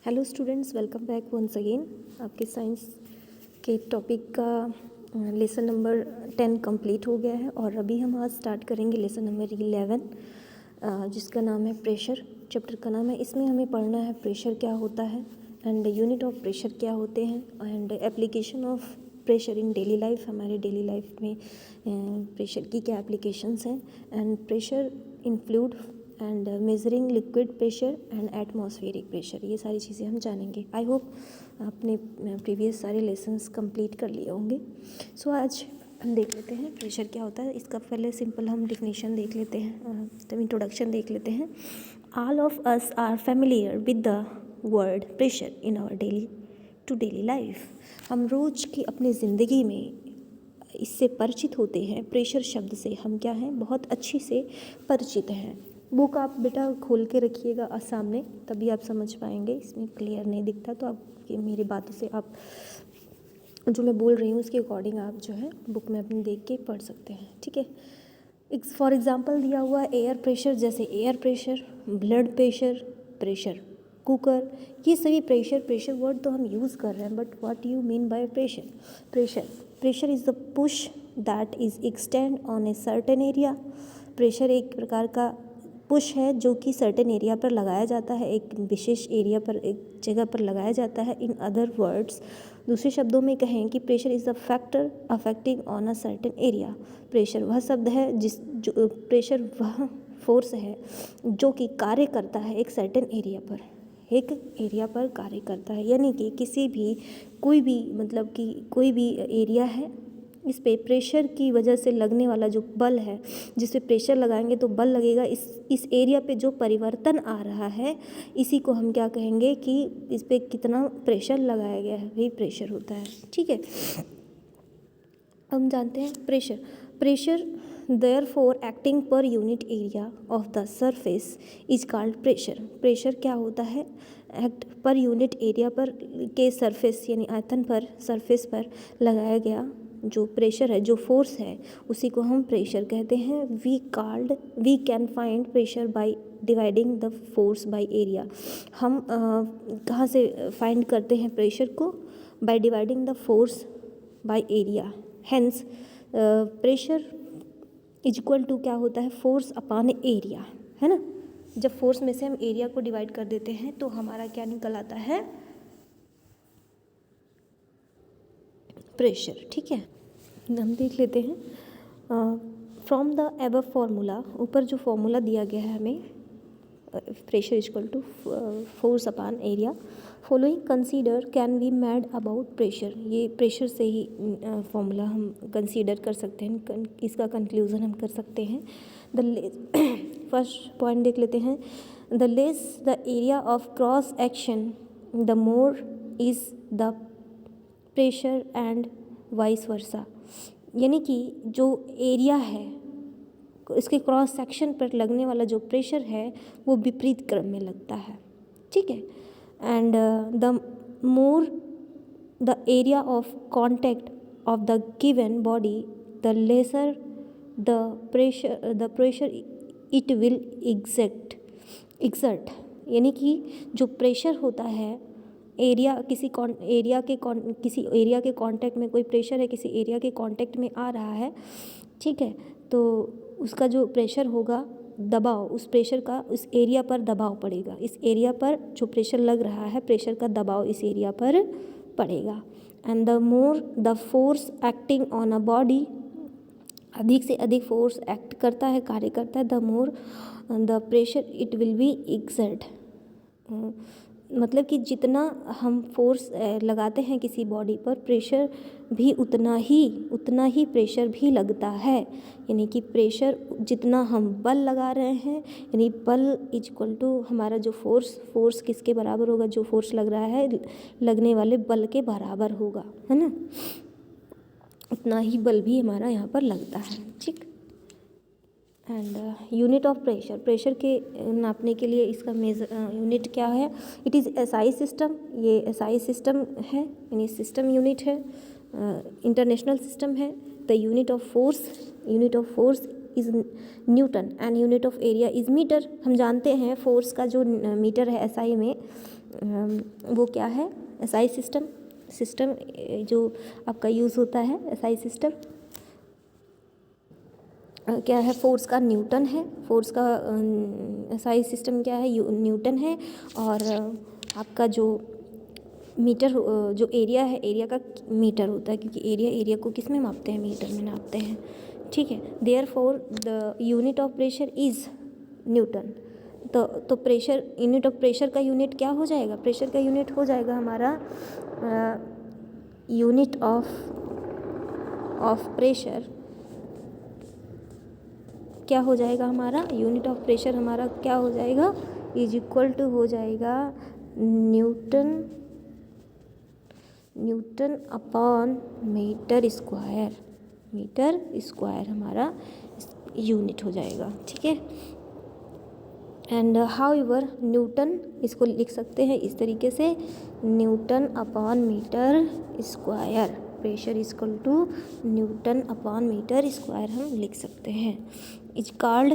Hello students, welcome back once again. आपके science के topic का लेसन नंबर 10 कंप्लीट हो गया है और अभी हम आज स्टार्ट करेंगे लेसन नंबर 11 जिसका नाम है प्रेशर। चैप्टर का नाम है। इसमें हमें पढ़ना है प्रेशर क्या होता है एंड यूनिट ऑफ प्रेशर क्या होते हैं and application of pressure in daily life. हमारे डेली लाइफ में प्रेशर की क्या एप्लीकेशंस हैं and pressure in fluid and measuring liquid pressure and atmospheric pressure, ये सारी चीज़ें हम जानेंगे। आई होप आपने प्रीवियस सारे लेसन्स कंप्लीट कर लिए होंगे। सो आज हम देख लेते हैं प्रेशर क्या होता है। इसका पहले सिंपल हम डिफिनीशन देख लेते हैं, तब इंट्रोडक्शन देख लेते हैं। All of us are familiar with the word pressure in our daily life. हम रोज़ की अपनी ज़िंदगी में इससे परिचित होते हैं। प्रेशर शब्द से हम क्या हैं, बहुत अच्छी से परिचित हैं। बुक आप बेटा खोल के रखिएगा सामने, तभी आप समझ पाएंगे। इसमें क्लियर नहीं दिखता तो आप मेरी बातों से आप जो मैं बोल रही हूँ उसके अकॉर्डिंग आप जो है बुक में अपने देख के पढ़ सकते हैं, ठीक है। फॉर एग्जांपल दिया हुआ एयर प्रेशर, जैसे air pressure, blood pressure, pressure cooker, ये सभी प्रेशर वर्ड तो हम यूज़ कर रहे हैं, but what you mean by pressure is the push that is extend on a certain area. Pressure एक प्रकार का पुश है जो कि सर्टेन एरिया पर लगाया जाता है, एक विशेष एरिया पर, एक जगह पर लगाया जाता है। इन अदर वर्ड्स, दूसरे शब्दों में कहें कि pressure is the factor affecting on a certain area. Pressure वह शब्द है प्रेशर वह फोर्स है जो कि कार्य करता है एक सर्टेन एरिया पर, एक एरिया पर कार्य करता है। यानी कि किसी भी कोई भी एरिया है, इस पे प्रेशर की वजह से लगने वाला जो बल है, जिस पे प्रेशर लगाएंगे तो बल लगेगा। इस एरिया पे जो परिवर्तन आ रहा है, इसी को हम क्या कहेंगे कि इस पे कितना प्रेशर लगाया गया है, वही प्रेशर होता है, ठीक है। हम जानते हैं pressure therefore acting per unit area of the surface is called pressure. Pressure क्या होता है, एक्ट पर यूनिट एरिया पर के सरफेस यानी आयतन पर, सरफेस पर लगाया गया जो प्रेशर है, जो फोर्स है, उसी को हम प्रेशर कहते हैं। We can find pressure by dividing the force by area. हम कहाँ से फाइंड करते हैं प्रेशर को? By dividing the force by area. Hence pressure is equal to क्या होता है, फोर्स अपॉन एरिया, है ना। जब फोर्स में से हम एरिया को डिवाइड कर देते हैं तो हमारा क्या निकल आता है, प्रेशर, ठीक है। हम देख लेते हैं फ्रॉम द एबव फार्मूला, ऊपर जो फार्मूला दिया गया है हमें, pressure is equal to force upon area. Following consider can be made about pressure. ये प्रेशर से ही फार्मूला हम कंसीडर कर सकते हैं, इसका कंक्लूजन हम कर सकते हैं। फर्स्ट पॉइंट देख लेते हैं। The less the area of cross action the more is the pressure and vice versa. यानी कि जो एरिया है, इसके क्रॉस सेक्शन पर लगने वाला जो प्रेशर है वो विपरीत क्रम में लगता है, ठीक है। And the more the area of contact of the given body the lesser the pressure it will exert. यानी कि जो प्रेशर होता है, किसी एरिया के कांटेक्ट में कोई प्रेशर है, किसी एरिया के कांटेक्ट में आ रहा है, ठीक है, तो उसका जो प्रेशर होगा, दबाव, उस प्रेशर का उस एरिया पर दबाव पड़ेगा। इस एरिया पर जो प्रेशर लग रहा है, प्रेशर का दबाव इस एरिया पर पड़ेगा। And the more the force acting on a body, अधिक से अधिक फोर्स एक्ट करता है, कार्य करता है, the more the pressure it will be exert. मतलब कि जितना हम फोर्स लगाते हैं किसी बॉडी पर, प्रेशर भी उतना ही प्रेशर भी लगता है। यानी कि प्रेशर जितना हम बल लगा रहे हैं, यानी बल इज इक्वल टू हमारा जो फोर्स किसके बराबर होगा, जो फोर्स लग रहा है लगने वाले बल के बराबर होगा, है ना। उतना ही बल भी हमारा यहाँ पर लगता है, ठीक। एंड यूनिट ऑफ प्रेशर के नापने के लिए इसका यूनिट क्या है, इट इज़ एसआई सिस्टम। ये एसआई सिस्टम है, यानी सिस्टम यूनिट है, इंटरनेशनल सिस्टम है। The unit of force is newton and unit of area is metre. हम जानते हैं फोर्स का जो मीटर है एसआई में, वो क्या है, एसआई सिस्टम जो आपका यूज़ होता है, एसआई सिस्टम क्या है, फोर्स का न्यूटन है, फोर्स का एसआई सिस्टम क्या है, न्यूटन है। और आपका जो मीटर जो एरिया है, एरिया का मीटर होता है, क्योंकि एरिया को किस में मापते हैं, मीटर में नापते हैं, ठीक है। Therefore the unit of pressure is Newton. तो प्रेशर, यूनिट ऑफ प्रेशर का यूनिट क्या हो जाएगा, प्रेशर का यूनिट हो जाएगा हमारा यूनिट ऑफ प्रेशर क्या हो जाएगा, हमारा यूनिट ऑफ प्रेशर हमारा क्या हो जाएगा, इज इक्वल टू हो जाएगा न्यूटन अपॉन मीटर स्क्वायर हमारा यूनिट हो जाएगा, ठीक है। एंड हाउएवर न्यूटन, इसको लिख सकते हैं इस तरीके से, newton upon metre square, pressure equal to newton upon metre square हम लिख सकते हैं। Is called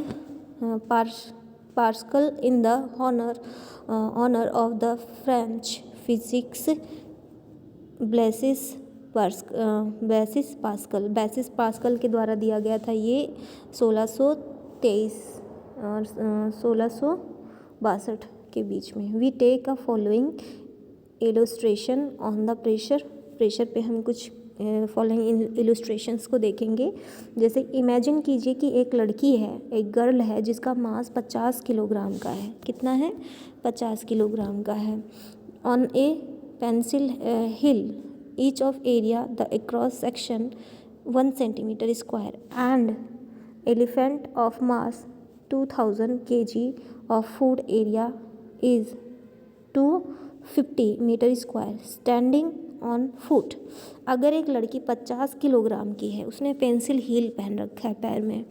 pascal in the honour of the French physics Blaise Pascal के द्वारा दिया गया था ये 1623 और 1662 के बीच में। We take a following illustration on the pressure पे हम कुछ फॉलोइंग इलस्ट्रेशंस को देखेंगे। जैसे इमेजिन कीजिए कि एक लड़की है, एक गर्ल है जिसका मास 50 किलोग्राम का है। कितना है, 50 किलोग्राम का है। On A pencil hill each of area the across section 1 centimeter square and elephant of mass 2000 kg of food area is 250 meter square standing on foot। अगर एक लड़की 50 किलोग्राम की है, उसने पेंसिल हील पहन रखा है पैर में,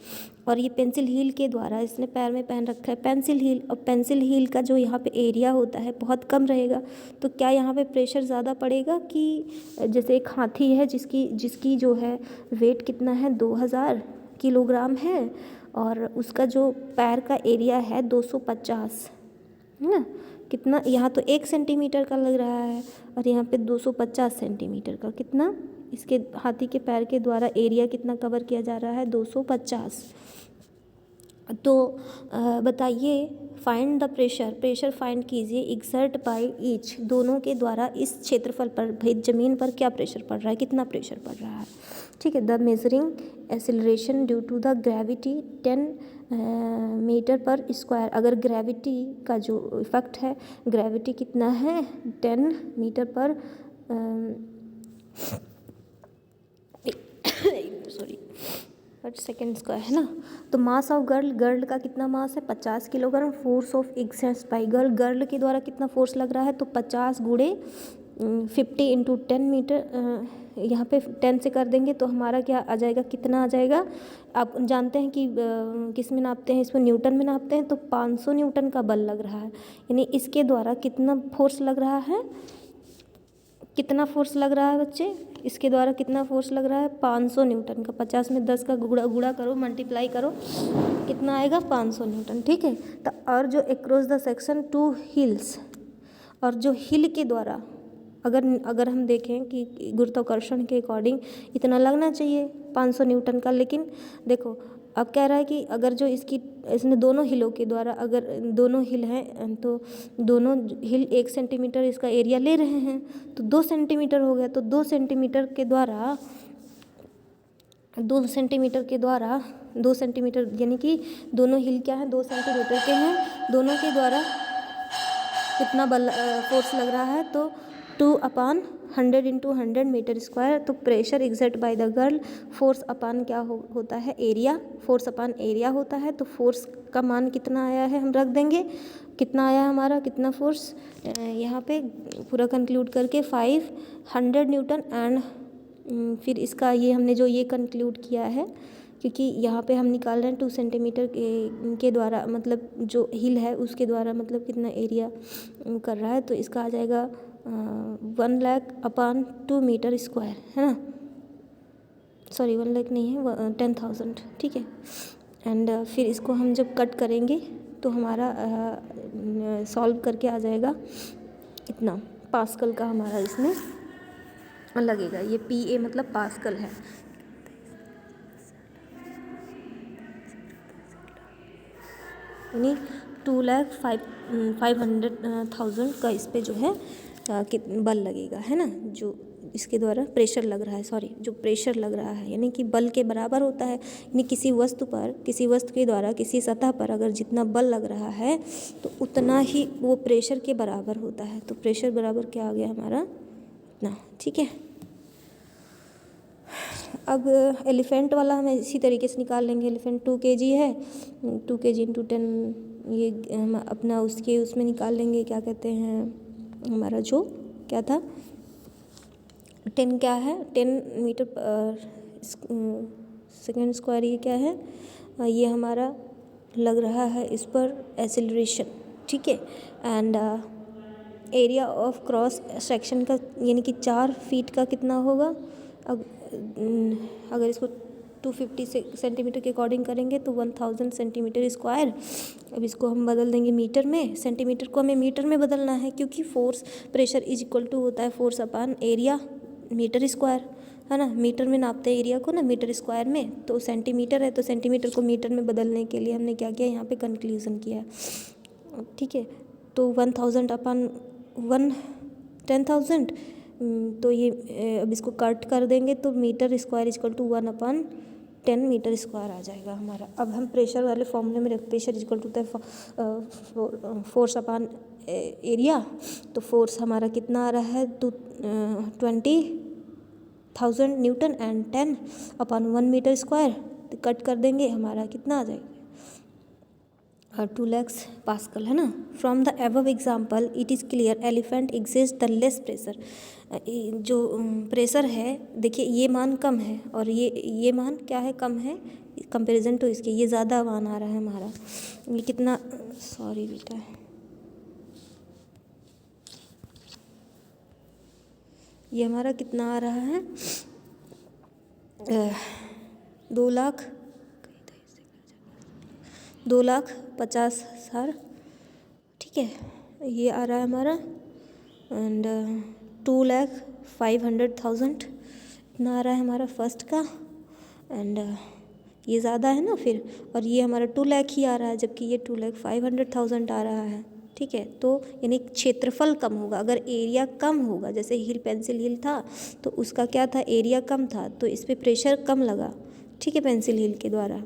और ये पेंसिल हील के द्वारा इसने पैर में पहन रखा है पेंसिल हील, और पेंसिल हील का जो यहाँ पे एरिया होता है बहुत कम रहेगा, तो क्या यहाँ पे प्रेशर ज़्यादा पड़ेगा कि जैसे एक हाथी है जिसकी जो है वेट कितना है, 2000 किलोग्राम है, और उसका जो पैर का एरिया है 250 है ना, कितना, यहाँ तो 1 सेंटीमीटर का लग रहा है और यहाँ पे 250 सेंटीमीटर का, कितना इसके हाथी के पैर के द्वारा एरिया कितना कवर किया जा रहा है, 250। तो बताइए, फाइंड द प्रेशर फाइंड कीजिए एक्सर्ट बाय ईच, दोनों के द्वारा इस क्षेत्रफल पर, भाई ज़मीन पर क्या प्रेशर पड़ रहा है, कितना प्रेशर पड़ रहा है, ठीक है। The measuring acceleration due to the gravity 10 metre पर स्क्वायर। अगर ग्रेविटी का जो इफेक्ट है, ग्रेविटी कितना है, 10 मीटर पर सेकेंड्स का है ना। तो मास ऑफ गर्ल का कितना मास है, 50 kilogram. Force of exert bye girl के द्वारा कितना फोर्स लग रहा है, तो 50 गुणे 50 इंटू 10 मीटर, यहाँ पे 10 से कर देंगे तो हमारा क्या आ जाएगा, कितना आ जाएगा। आप जानते हैं कि किस में नापते हैं, इसमें न्यूटन में नापते हैं, तो 500 न्यूटन का बल लग रहा है, यानी इसके द्वारा कितना फोर्स लग रहा है, कितना फोर्स लग रहा है बच्चे, इसके द्वारा कितना फोर्स लग रहा है, 500 न्यूटन का। 50 में 10 का गुणा करो, मल्टीप्लाई करो, कितना आएगा, 500 न्यूटन, ठीक है। तो और जो अक्रॉस द सेक्शन 2 हिल्स, और जो हिल के द्वारा अगर हम देखें कि गुरुत्वाकर्षण के अकॉर्डिंग इतना लगना चाहिए 500 न्यूटन का, लेकिन देखो अब कह रहा है कि अगर जो इसने दोनों हिलों के द्वारा, अगर दोनों हिल हैं तो दोनों हिल 1 सेंटीमीटर इसका एरिया ले रहे हैं, तो 2 सेंटीमीटर हो गया। तो 2 सेंटीमीटर के द्वारा 2 सेंटीमीटर यानी कि दोनों हिल क्या है, 2 सेंटीमीटर के हैं, दोनों के द्वारा कितना बल फोर्स लग रहा है, तो 2/100 इंटू 100 मीटर स्क्वायर। तो pressure exert by the girl, force अपान क्या होता है, एरिया, फोर्स अपान एरिया होता है। तो फोर्स का मान कितना आया है हम रख देंगे, कितना आया हमारा, कितना फोर्स यहाँ पे पूरा कंक्लूड करके 500 न्यूटन। एंड फिर इसका ये हमने जो ये कंक्लूड किया है, क्योंकि यहाँ पे हम निकाल रहे हैं 2 सेंटीमीटर के द्वारा, मतलब जो हिल है उसके द्वारा मतलब कितना एरिया कर रहा है, तो इसका आ जाएगा 1 लाख अपान 2 मीटर स्क्वायर, है ना, सॉरी 1 लाख नहीं है, 10,000, ठीक है। एंड फिर इसको हम जब कट करेंगे तो हमारा सॉल्व करके आ जाएगा कितना पास्कल का हमारा इसमें लगेगा। ये PA मतलब पास्कल है। यानी 2,05,500,000 का इस पे जो है बल लगेगा, है ना, जो इसके द्वारा प्रेशर लग रहा है, जो प्रेशर लग रहा है, यानी कि बल के बराबर होता है। यानी किसी वस्तु के द्वारा किसी सतह पर अगर जितना बल लग रहा है तो उतना ही वो प्रेशर के बराबर होता है। तो प्रेशर बराबर क्या आ गया हमारा, इतना। ठीक है, अब एलिफेंट वाला हम इसी तरीके से निकाल लेंगे। एलिफेंट 2 kg है, 2 kg इंटू 10, ये हम अपना उसमें निकाल लेंगे। क्या कहते हैं हमारा जो क्या था, 10 क्या है, 10 मीटर सेकेंड स्क्वायर। ये क्या है, ये हमारा लग रहा है इस पर एक्सेलरेशन। ठीक है, and area of cross section का यानी कि 4 फीट का कितना होगा। अगर इसको 250 सेंटीमीटर के अकॉर्डिंग करेंगे तो 1000 सेंटीमीटर स्क्वायर। अब इसको हम बदल देंगे मीटर में, सेंटीमीटर को हमें मीटर में बदलना है, क्योंकि force pressure is equal to होता है force upon area metre square, है ना। मीटर में नापते हैं एरिया को ना, मीटर स्क्वायर में, तो सेंटीमीटर है, तो सेंटीमीटर को मीटर में बदलने के लिए हमने क्या किया, यहाँ पे कंक्लूजन किया। ठीक है, तो 1000 अपॉन 10,000, तो ये अब इसको कट कर देंगे तो metre square equal to 1/10 metre square आ जाएगा हमारा। अब हम प्रेशर वाले फॉर्मूले में रख, प्रेशर इक्वल टू होता है फोर्स अपॉन एरिया। तो फोर्स हमारा कितना आ रहा है, 20,000 newton and 10 upon 1 metre square. तो कट कर देंगे, हमारा कितना आ जाएगा, 2 lakhs पास्कल, है ना। From the above example it is clear elephant exist the less pressure. जो प्रेशर है, देखिए ये मान कम है और ये मान क्या है, कम है कंपैरिजन टू इसके, ये ज़्यादा मान आ रहा है हमारा। ये कितना, सॉरी बेटा, ये हमारा कितना आ रहा है, 2,50,000। ठीक है, ये आ रहा है हमारा, एंड 2,05,000 इतना आ रहा है हमारा फर्स्ट का, एंड ये ज़्यादा है ना फिर, और ये हमारा 2 लाख ही आ रहा है, जबकि ये 2,05,000 आ रहा है। ठीक है, तो यानी क्षेत्रफल कम होगा। अगर एरिया कम होगा, जैसे हिल पेंसिल हिल था तो उसका क्या था, एरिया कम था, तो इस पर प्रेशर कम लगा। ठीक है, पेंसिल हिल के द्वारा।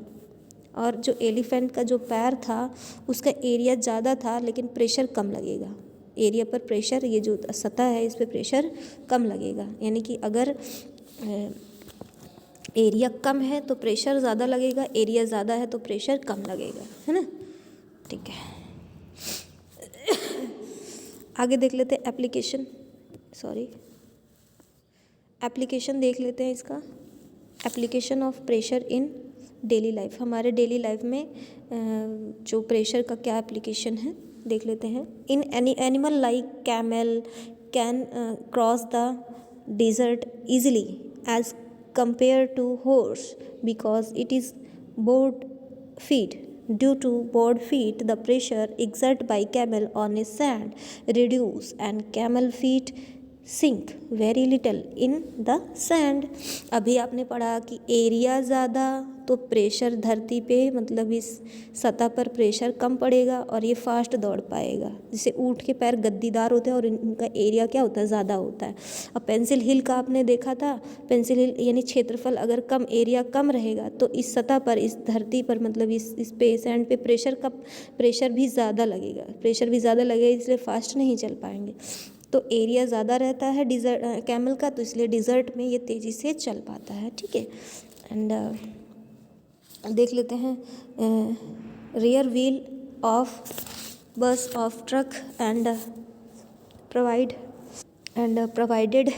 और जो एलिफेंट का जो पैर था उसका एरिया ज़्यादा था लेकिन प्रेशर कम लगेगा। एरिया पर प्रेशर, ये जो सतह है इस पर प्रेशर कम लगेगा। यानी कि अगर एरिया कम है तो प्रेशर ज़्यादा लगेगा, एरिया ज़्यादा है तो प्रेशर कम लगेगा, है ना। ठीक है, आगे देख लेते हैं एप्लीकेशन देख लेते हैं इसका। Application of pressure in daily life. हमारे डेली लाइफ में जो प्रेशर का क्या एप्लीकेशन है देख लेते हैं। In any animal like camel can cross the desert easily as compared to horse because it is board feet. Due to board feet, the pressure exerted by camel on a sand reduce and camel feet sink very little in the sand. अभी आपने पढ़ा कि area ज़्यादा तो pressure धरती पे मतलब इस सतह पर प्रेशर कम पड़ेगा और ये फास्ट दौड़ पाएगा। जैसे ऊँट के पैर गद्दीदार होते हैं और इनका एरिया क्या होता है, ज़्यादा होता है। अब पेंसिल हिल का आपने देखा था, पेंसिल हिल यानी क्षेत्रफल अगर कम, एरिया कम रहेगा तो इस सतह पर, इस धरती पर मतलब इस पे सैंड पे प्रेशर भी ज़्यादा लगेगा, इसलिए फास्ट नहीं चल पाएंगे। तो एरिया ज़्यादा रहता है कैमल का, तो इसलिए डिज़र्ट में ये तेज़ी से चल पाता है। ठीक है, एंड देख लेते हैं रियर व्हील ऑफ बस of truck and provided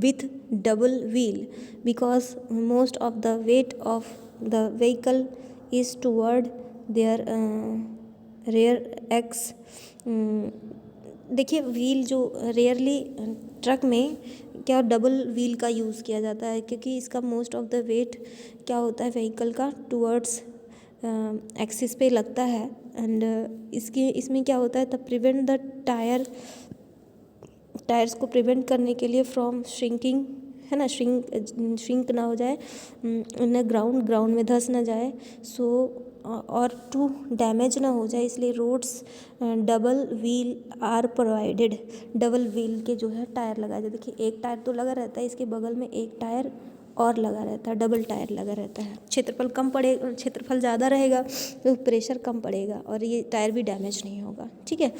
with double wheel because most of the weight of the vehicle is toward their rear axis. देखिए व्हील जो रेयरली ट्रक में क्या डबल व्हील का यूज़ किया जाता है, क्योंकि इसका मोस्ट ऑफ द वेट क्या होता है व्हीकल का टूवर्ड्स एक्सिस पे लगता है। एंड इसमें क्या होता है, the prevent the tyre tyres को प्रिवेंट करने के लिए फ्रॉम श्रिंकिंग, है ना, श्रिंक ना हो जाए, न ग्राउंड में धंस ना जाए, सो और टू डैमेज ना हो जाए, इसलिए roads double wheel are provided. Double wheel के जो है टायर लगाए जाते। देखिए एक टायर तो लगा रहता है, इसके बगल में एक टायर और लगा रहता है, डबल टायर लगा रहता है। क्षेत्रफल ज़्यादा रहेगा तो प्रेशर कम पड़ेगा और ये टायर भी डैमेज नहीं होगा। ठीक है,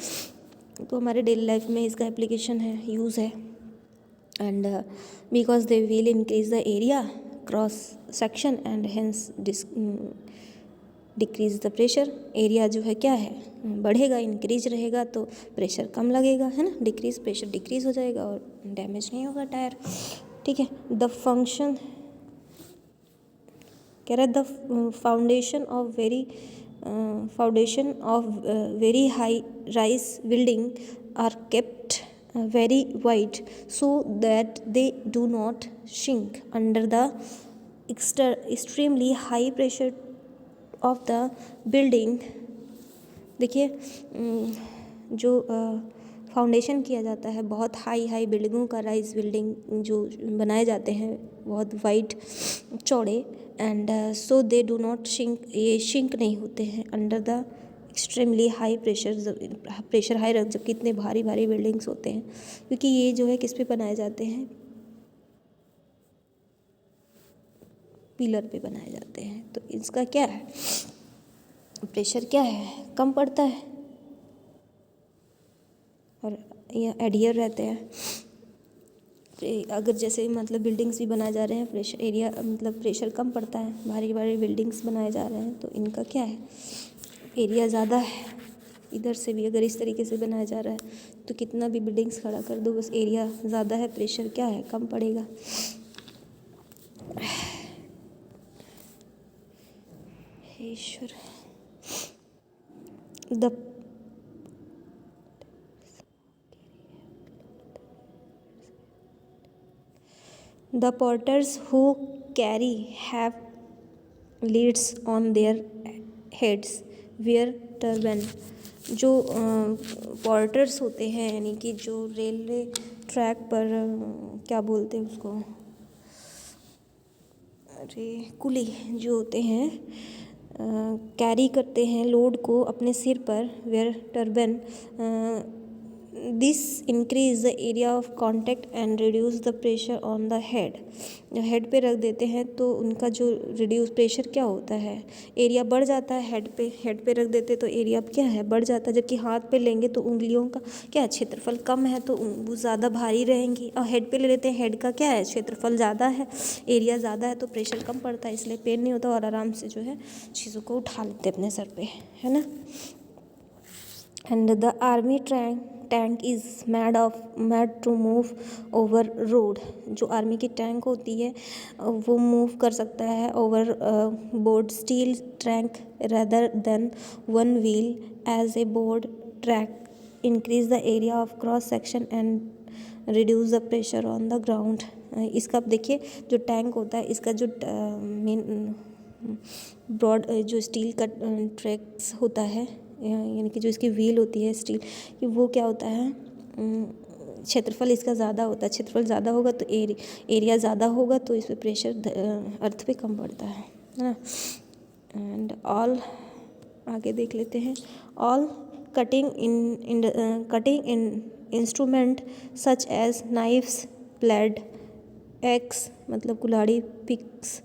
तो हमारे डेली लाइफ में इसका एप्लीकेशन है, यूज़ है। And because they will increase the area cross section and hence decrease the pressure. Area जो है क्या है, बढ़ेगा, इंक्रीज रहेगा तो प्रेशर कम लगेगा, है ना, डिक्रीज, प्रेशर डिक्रीज हो जाएगा और डैमेज नहीं होगा टायर। ठीक है, द फंक्शन कह रहा है the foundation of very high rise building are kept very wide so that they do not shrink under the extremely high pressure of the building। देखिए जो फाउंडेशन किया जाता है, बहुत हाई बिल्डिंगों का, राइज बिल्डिंग जो बनाए जाते हैं बहुत वाइड चौड़े, and so they do not shrink, ये शिंक नहीं होते हैं under the extremely high pressure high रख, जब कितने भारी बिल्डिंग्स होते हैं, क्योंकि ये जो है किस पे बनाए जाते हैं, पिलर पे बनाए जाते हैं। तो इसका क्या है, प्रेशर क्या है, कम पड़ता है और ये एडियर रहते हैं। अगर जैसे मतलब बिल्डिंग्स भी बनाए जा रहे हैं, प्रेशर एरिया मतलब प्रेशर कम पड़ता है, भारी बिल्डिंग्स बनाए जा रहे हैं तो इनका क्या है, एरिया ज़्यादा है। इधर से भी अगर इस तरीके से बनाया जा रहा है तो कितना भी बिल्डिंग्स खड़ा कर दो, बस एरिया ज़्यादा है, प्रेशर क्या है, कम पड़ेगा। ईश्वर, The porters who carry have leads on their heads wear turban। जो पोर्टर्स होते हैं, यानी कि जो रेलवे ट्रैक पर क्या बोलते हैं उसको, अरे कुली जो होते हैं, कैरी करते हैं लोड को अपने सिर पर, wear turban. This increase the area of contact and reduce the pressure on the head. Head पे रख देते हैं तो उनका जो रिड्यूस प्रेशर क्या होता है, एरिया बढ़ जाता है। हेड पे रख देते तो एरिया क्या है, बढ़ जाता है, जबकि हाथ पे लेंगे तो उंगलियों का क्या है, क्षेत्रफल कम है तो वो ज़्यादा भारी रहेंगी, और हेड पे ले लेते हैं, हेड का क्या है, क्षेत्रफल ज़्यादा है, एरिया ज़्यादा है तो प्रेशर कम पड़ता है, इसलिए पेन नहीं होता और आराम से जो है चीज़ों को उठा लेते अपने सर पे, है ना। And the army tank is made to move over road. जो आर्मी की टैंक होती है वो मूव कर सकता है over board steel track rather than one wheel as a board track increase the area of cross section and reduce the pressure on the ground. इसका देखिए जो टैंक होता है, इसका जो मेन ब्रॉड जो स्टील का ट्रैक्स होता है, यानी कि जो इसकी व्हील होती है स्टील कि वो क्या होता है, क्षेत्रफल इसका ज़्यादा होता है। क्षेत्रफल ज़्यादा होगा तो एरिया ज़्यादा होगा तो इस पर प्रेशर अर्थ पे कम पड़ता है ना। एंड ऑल आगे देख लेते हैं, all cutting in instrument such as knives, blade, axe मतलब कुल्हाड़ी, पिक्स,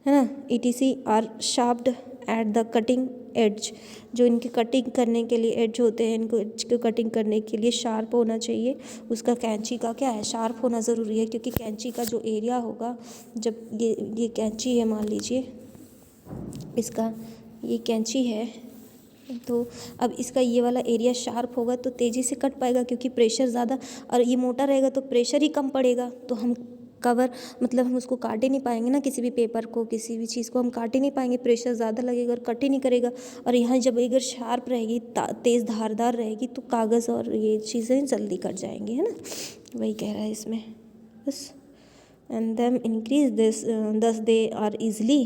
है ना, ETC are sharped at the cutting edge. जो इनकी कटिंग करने के लिए एड्ज होते हैं, इनको एड्ज को कटिंग करने के लिए शार्प होना चाहिए। उसका कैंची का क्या है, शार्प होना ज़रूरी है, क्योंकि कैंची का जो एरिया होगा, जब ये कैंची है, मान लीजिए इसका ये कैंची है, तो अब इसका ये वाला एरिया शार्प होगा तो तेज़ी से कट पाएगा, क्योंकि प्रेशर ज़्यादा, और ये मोटा रहेगा तो प्रेशर ही कम पड़ेगा, तो हम कवर मतलब हम उसको काट ही नहीं पाएंगे ना, किसी भी पेपर को, किसी भी चीज़ को हम काट ही नहीं पाएंगे, प्रेशर ज़्यादा लगेगा और कट ही नहीं करेगा। और यहाँ जब अगर शार्प रहेगी, तेज़ धारदार रहेगी तो कागज़ और ये चीज़ें जल्दी कट जाएंगी, है ना, वही कह रहा है इसमें बस। And them increase this thus they are easily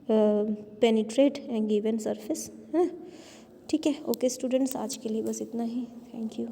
penetrate and given surface, है ना। ठीक है, ओके स्टूडेंट्स, आज के लिए बस इतना ही, थैंक यू।